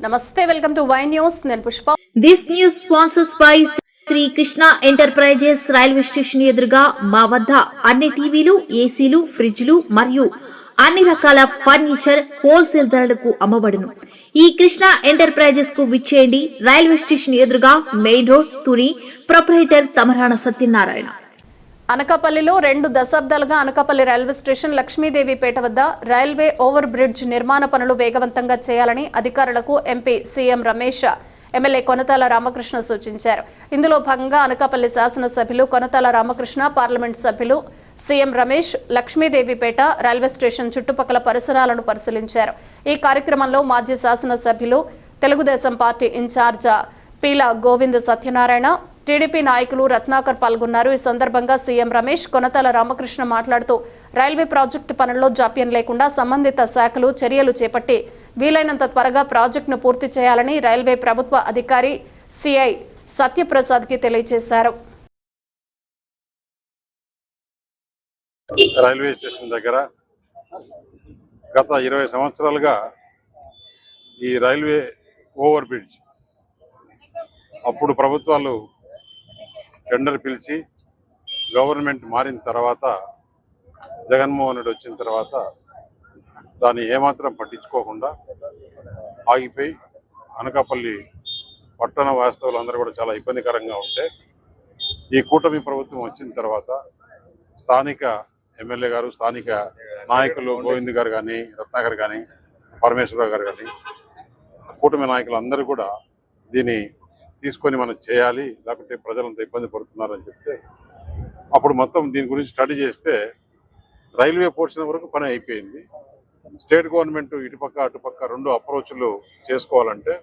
నమస్తే, welcome to Y news. నేను Pushpa. This news sponsors by Shri Krishna enterprises. Railway station ఎదురుగా మా వద్ద అన్ని టీవీలు, ఏసీలు, ఫ్రిడ్జ్లు మరియు అన్ని రకాల ఫర్నిచర్ హోల్సేల్ ధరలకు అమ్మబడును. ఈ కృష్ణ ఎంటర్ప్రైజెస్ కు విచ్చేయండి. రైల్వే స్టేషన్ ఎదురుగా main road, Tuni. Proprietor Tamarana Satyanarayana. అనకాపల్లిలో 2 దశాబ్దాలుగా అనకాపల్లి రైల్వే స్టేషన్ లక్ష్మీదేవిపేట వద్ద రైల్వే ఓవర్ బ్రిడ్జ్ నిర్మాణ పనులు వేగవంతంగా చేయాలని అధికారులకు MP CM Ramesh, MLA Konathala Ramakrishna సూచించారు. ఇందులో భాగంగా అనకాపల్లి శాసనసభ్యులు కొనతాల రామకృష్ణ, పార్లమెంట్ సభ్యులు CM Ramesh Lakshmidevipeta railway station చుట్టుపక్కల పరిసరాలను పరిశీలించారు. ఈ కార్యక్రమంలో మాజీ శాసనసభ్యులు, తెలుగుదేశం పార్టీ ఇన్ఛార్జ్ పీల గోవింద్ సత్యనారాయణ, టీడీపీ నాయకులు రత్నాకర్ పాల్గొన్నారు. ఈ సందర్భంగా సీఎం రమేష్, కొనతాల రామకృష్ణ మాట్లాడుతూ రైల్వే ప్రాజెక్టు పనుల్లో జాప్యం లేకుండా సంబంధిత శాఖలు చర్యలు చేపట్టి వీలైనంత త్వరగా ప్రాజెక్టును పూర్తి చేయాలని రైల్వే ప్రభుత్వ అధికారి సిఐ సత్యప్రసాద్కి తెలియజేశారు. రైల్వే స్టేషన్ దగ్గర గత 20 సంవత్సరాలుగా ఈ రైల్వే ఓవర్ బ్రిడ్జ్ అప్పుడు ప్రభుత్వాలు టెండర్ పిలిచి గవర్నమెంట్ మారిన తర్వాత, జగన్మోహన్ రెడ్డి వచ్చిన తర్వాత దాన్ని ఏమాత్రం పట్టించుకోకుండా ఆగిపోయి అనకాపల్లి పట్టణ వాస్తవులందరూ కూడా చాలా ఇబ్బందికరంగా ఉంటే, ఈ కూటమి ప్రభుత్వం వచ్చిన తర్వాత స్థానిక ఎమ్మెల్యే గారు, స్థానిక నాయకులు గోవింద్ గారు కానీ, రత్నాకర్ కానీ, పరమేశ్వరరావు గారు కానీ, కూటమి నాయకులు అందరూ కూడా దీన్ని తీసుకొని మనం చేయాలి, లేకపోతే ప్రజలంతా ఇబ్బంది పడుతున్నారని చెప్తే, అప్పుడు మొత్తం దీని గురించి స్టడీ చేస్తే రైల్వే పోర్షన్ వరకు పని అయిపోయింది. స్టేట్ గవర్నమెంట్ ఇటుపక్క అటుపక్క 2 అప్రోచ్లు చేసుకోవాలంటే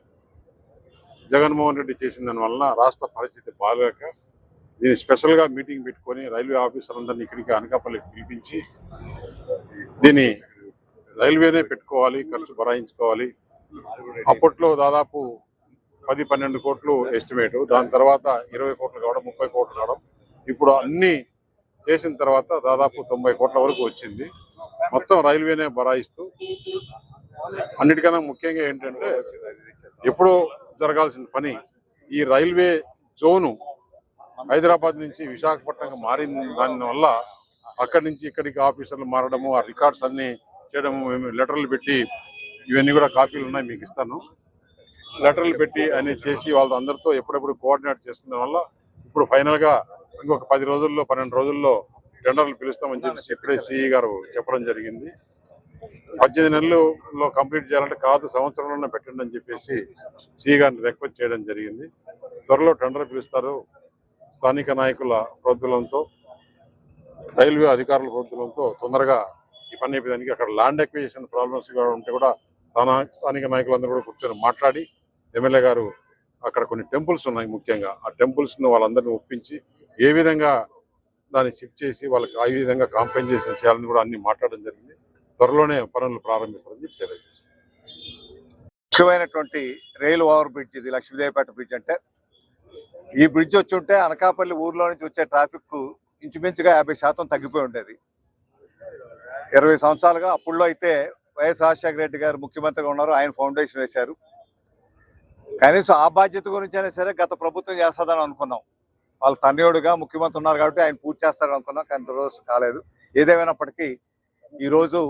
జగన్మోహన్ రెడ్డి చేసిన దానివల్ల రాష్ట్ర పరిస్థితి బాగాలేక దీన్ని స్పెషల్గా మీటింగ్ పెట్టుకొని రైల్వే ఆఫీసర్లందరినీ ఇక్కడికి అనకాపల్లికి పిలిపించి దీన్ని రైల్వేనే పెట్టుకోవాలి, ఖర్చు భరాయించుకోవాలి. అప్పట్లో దాదాపు 10-12 కోట్లు ఎస్టిమేట్, దాని తర్వాత 20 కోట్లు కావడం, 30 కోట్లు కావడం, ఇప్పుడు అన్ని చేసిన తర్వాత దాదాపు 90 కోట్ల వరకు వచ్చింది. మొత్తం రైల్వేనే భరాయిస్తూ, అన్నిటికన్నా ముఖ్యంగా ఏంటంటే ఎప్పుడో జరగాల్సిన పని ఈ రైల్వే జోను హైదరాబాద్ నుంచి విశాఖపట్నంగా మారిన దానివల్ల అక్కడి నుంచి ఇక్కడికి ఆఫీసర్లు మారడము, ఆ రికార్డ్స్ అన్ని చేయడము, మేము లెటర్లు పెట్టి, ఇవన్నీ కూడా కాపీలు ఉన్నాయి మీకు ఇస్తాను, లెటర్లు పెట్టి అన్ని చేసి వాళ్ళ అందరితో ఎప్పుడెప్పుడు కోఆర్డినేట్ చేసుకునే వల్ల ఇప్పుడు ఫైనల్గా ఇంకొక 10 రోజుల్లో 12 రోజుల్లో టెండర్లు పిలుస్తామని చెప్పి ఇప్పుడే సిఈ గారు చెప్పడం జరిగింది. 18 నెలల్లో కంప్లీట్ చేయాలంటే కాదు, సంవత్సరంలోనే పెట్టండి అని చెప్పేసి సిఈ గారిని రిక్వెస్ట్ చేయడం జరిగింది. త్వరలో టెండర్ పిలుస్తారు. స్థానిక నాయకుల ప్రోద్బలంతో, రైల్వే అధికారుల ప్రోద్బలంతో తొందరగా ఈ పని అయిపోయేదానికి, అక్కడ ల్యాండ్ ఎక్విజిషన్ ప్రాబ్లమ్స్ కూడా ఉంటే కూడా స్థానిక నాయకులందరూ కూడా కూర్చొని మాట్లాడి, ఎమ్మెల్యే గారు అక్కడ కొన్ని టెంపుల్స్ ఉన్నాయి, ముఖ్యంగా ఆ టెంపుల్స్ను వాళ్ళందరినీ ఒప్పించి ఏ విధంగా దాన్ని షిఫ్ట్ చేసి వాళ్ళకి ఆ విధంగా కాంపెన్సేషన్ చేయాలని కూడా అన్ని మాట్లాడడం జరిగింది. త్వరలోనే పనులు ప్రారంభిస్తారని చెప్పి తెలియజేస్తారు. ముఖ్యమైనటువంటి రైలు ఓవర్ బ్రిడ్జ్ ఇది లక్ష్మీదేవిపేట బ్రిడ్జ్. అంటే ఈ బ్రిడ్జ్ వచ్చి ఉంటే అనకాపల్లి ఊర్లో నుంచి వచ్చే ట్రాఫిక్ ఇంచుమించుగా 50% తగ్గిపోయి ఉండేది. 20 సంవత్సరాలుగా అప్పుల్లో అయితే వైఎస్ రాజశేఖర రెడ్డి గారు ముఖ్యమంత్రిగా ఉన్నారు, ఆయన ఫౌండేషన్ వేశారు. కనీసం ఆ బాధ్యత గురించి అయినా సరే గత ప్రభుత్వం చేస్తుందని అనుకున్నాం. వాళ్ళ తనయుడుగా ముఖ్యమంత్రి ఉన్నారు కాబట్టి ఆయన పూర్తి చేస్తారని అనుకున్నాం, కానీ దురదృష్టం కాలేదు. ఏదేమైనప్పటికీ ఈరోజు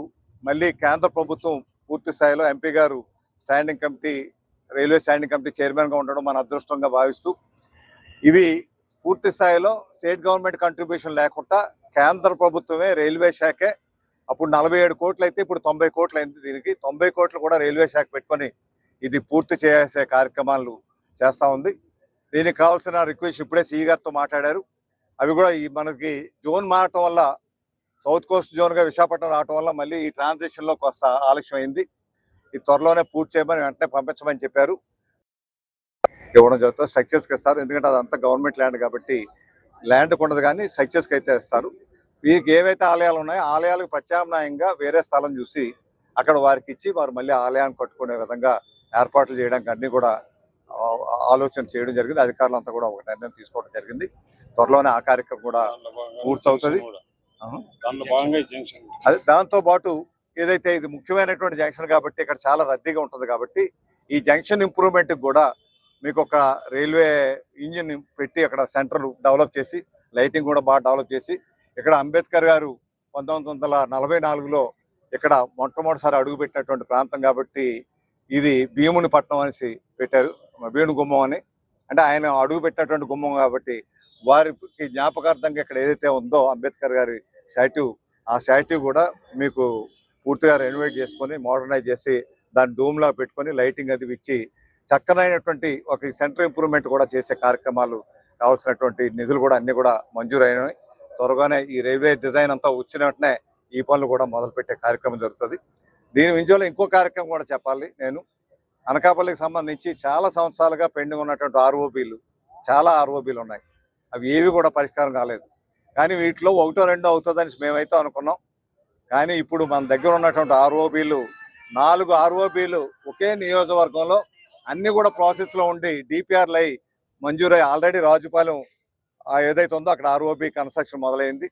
మళ్ళీ కేంద్ర ప్రభుత్వం పూర్తి స్థాయిలో ఎంపీ గారు standing committee, railway standing committee చైర్మన్గా ఉండడం మన అదృష్టంగా భావిస్తూ, ఇవి పూర్తి స్థాయిలో స్టేట్ గవర్నమెంట్ కంట్రిబ్యూషన్ లేకుండా కేంద్ర ప్రభుత్వమే, రైల్వే శాఖే, అప్పుడు 47 కోట్లు అయితే ఇప్పుడు 90 కోట్లు అయింది. దీనికి 90 కోట్లు కూడా రైల్వే శాఖ పెట్టుకొని ఇది పూర్తి చేసే కార్యక్రమాలు చేస్తూ ఉంది. దీనికి కావాల్సిన రిక్వెస్ట్ ఇప్పుడే సిఈ గారితో మాట్లాడారు. అవి కూడా ఈ మనకి జోన్ మారటం వల్ల, సౌత్ కోస్ట్ జోన్గా విశాఖపట్నం రావటం వల్ల మళ్ళీ ఈ ట్రాన్సిషన్లో కొంత ఆలస్యం అయింది. ఇది త్వరలోనే పూర్తి చేయమని వెంటనే పంపించమని చెప్పారు. ఇవ్వడం జరుగుతుంది. స్ట్రక్చర్స్కి ఇస్తారు, ఎందుకంటే అదంతా గవర్నమెంట్ ల్యాండ్ కాబట్టి ల్యాండ్కి ఉండదు, కానీ స్ట్రక్చర్స్కి అయితే ఇస్తారు. వీరికి ఏవైతే ఆలయాలు ఉన్నాయో ఆలయాలకు ప్రత్యామ్నాయంగా వేరే స్థలం చూసి అక్కడ వారికి ఇచ్చి వారు మళ్ళీ ఆలయాన్ని కట్టుకునే విధంగా ఏర్పాట్లు చేయడానికి అన్ని కూడా ఆలోచన చేయడం జరిగింది. అధికారులంతా కూడా ఒక నిర్ణయం తీసుకోవడం జరిగింది. త్వరలోనే ఆ కార్యక్రమం కూడా పూర్తవుతుంది. అదే దాంతో పాటు ఏదైతే ఇది ముఖ్యమైనటువంటి జంక్షన్ కాబట్టి ఇక్కడ చాలా రద్దీగా ఉంటుంది కాబట్టి ఈ జంక్షన్ ఇంప్రూవ్మెంట్ కూడా మీకు ఒక రైల్వే ఇంజిన్ పెట్టి అక్కడ సెంటర్ డెవలప్ చేసి లైటింగ్ కూడా బాగా డెవలప్ చేసి ఇక్కడ అంబేద్కర్ గారు 1944లో ఇక్కడ మొట్టమొదటిసారి అడుగుపెట్టినటువంటి ప్రాంతం కాబట్టి ఇది భీముని పట్నం అనేసి పెట్టారు, భీముని గుమ్మం అని. అంటే ఆయన అడుగు పెట్టినటువంటి గుమ్మం కాబట్టి వారికి జ్ఞాపకార్థంగా ఇక్కడ ఏదైతే ఉందో అంబేద్కర్ గారి స్టాట్యూ, ఆ స్టాట్యూ కూడా మీకు పూర్తిగా రెనోవేట్ చేసుకొని మోడర్నైజ్ చేసి దాన్ని డూమ్లా పెట్టుకొని లైటింగ్ అది ఇచ్చి చక్కనైనటువంటి ఒక సెంటర్ ఇంప్రూవ్మెంట్ కూడా చేసే కార్యక్రమాలు కావాల్సినటువంటి నిధులు కూడా అన్ని కూడా మంజూరైనవి. త్వరగానే ఈ రైల్వే డిజైన్ అంతా వచ్చిన వెంటనే ఈ పనులు కూడా మొదలుపెట్టే కార్యక్రమం జరుగుతుంది. దీని వింజోలో ఇంకో కార్యక్రమం కూడా చెప్పాలి. నేను అనకాపల్లికి సంబంధించి చాలా సంవత్సరాలుగా పెండింగ్ ఉన్నటువంటి ఆర్ఓబీలు, చాలా ఆర్ఓబీలు ఉన్నాయి. అవి ఏవి కూడా పరిష్కారం కాలేదు. కానీ వీటిలో ఒకటో రెండో అవుతుందని మేమైతే అనుకున్నాం. కానీ ఇప్పుడు మన దగ్గర ఉన్నటువంటి ఆర్ఓబీలు 4 ఆర్ఓబీలు ఒకే నియోజకవర్గంలో అన్ని కూడా ప్రాసెస్లో ఉండి డిపిఆర్లు అయి మంజూరై ఆల్రెడీ రాజుపాలెం ఏదైతే ఉందో అక్కడ ఆర్ఓబీ కన్స్ట్రక్షన్ మొదలైంది.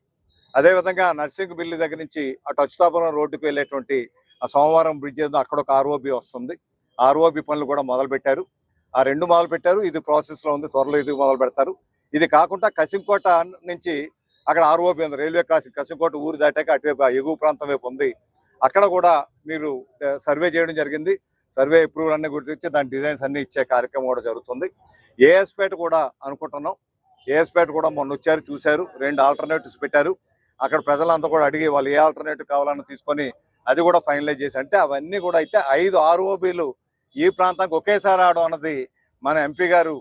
అదేవిధంగా నర్సింగ్ బిల్లు దగ్గర నుంచి అటు అచ్యుతాపురం రోడ్డుకు వెళ్ళేటువంటి ఆ సోమవారం బ్రిడ్జ్ ఏదో అక్కడ ఒక ఆర్ఓబీ వస్తుంది. ఆర్ఓబీ పనులు కూడా మొదలు పెట్టారు. ఆ 2 మొదలు పెట్టారు, ఇది ప్రాసెస్లో ఉంది, త్వరలో ఇది మొదలు పెడతారు. ఇది కాకుండా కసింకోట నుంచి అక్కడ ఆర్ఓబీ ఉంది, రైల్వే క్రాసింగ్ కసింకోట ఊరు దాటాక అటువైపు ఎగువ ప్రాంతం వైపు ఉంది. అక్కడ కూడా మీరు సర్వే చేయడం జరిగింది. సర్వే అప్రూవల్ అన్ని గుర్తించి దాని డిజైన్స్ అన్ని ఇచ్చే కార్యక్రమం కూడా జరుగుతుంది. ఏఎస్పేట కూడా అనుకుంటున్నాం. ఏఎస్పేట కూడా మొన్న వచ్చారు, చూశారు, 2 ఆల్టర్నేటివ్స్ పెట్టారు. అక్కడ ప్రజలంతా కూడా అడిగి వాళ్ళు ఏ ఆల్టర్నేటివ్ కావాలని తీసుకొని అది కూడా ఫైనలైజ్ చేసి, అంటే అవన్నీ కూడా అయితే 5 ఆర్ఓబీలు ఈ ప్రాంతానికి ఒకేసారి రావడం అన్నది మన ఎంపీ గారు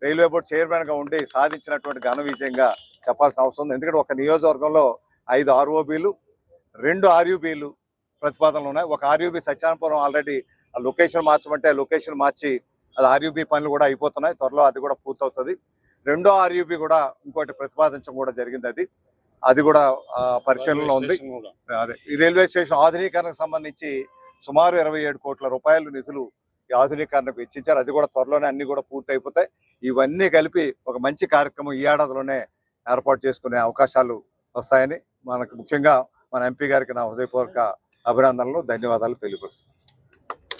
రైల్వే బోర్డు చైర్మన్గా ఉండి సాధించినటువంటి ఘన విజయంగా చెప్పాల్సిన అవసరం ఉంది. ఎందుకంటే ఒక నియోజకవర్గంలో 5 ఆర్ఓబీలు, 2 ఆర్యూబీలు ప్రతిపాదనలు ఉన్నాయి. ఒక ఆర్యూబీ సత్యానపురం ఆల్రెడీ ఆ లొకేషన్ మార్చమంటే లొకేషన్ మార్చి అది ఆర్యూబీ పనులు కూడా అయిపోతున్నాయి, త్వరలో అది కూడా పూర్తవుతుంది. 2వ ఆర్యూబీ కూడా ఇంకోటి ప్రతిపాదించడం కూడా జరిగింది. అది కూడా పరిశీలనలో ఉంది. అదే ఈ రైల్వే స్టేషన్ ఆధునీకరణకు సంబంధించి సుమారు 27 కోట్ల రూపాయలు నిధులు ఈ ఆధునీకరణకు వెచ్చించారు. అది కూడా త్వరలోనే అన్ని కూడా పూర్తి అయిపోతాయి. ఇవన్నీ కలిపి ఒక మంచి కార్యక్రమం ఈ ఏడాదిలోనే ఏర్పాటు చేసుకునే అవకాశాలు వస్తాయని మనకు ముఖ్యంగా మన ఎంపీ గారికి నా హృదయపూర్వక అభినందనలు, ధన్యవాదాలు తెలియపరుస్తున్నాను.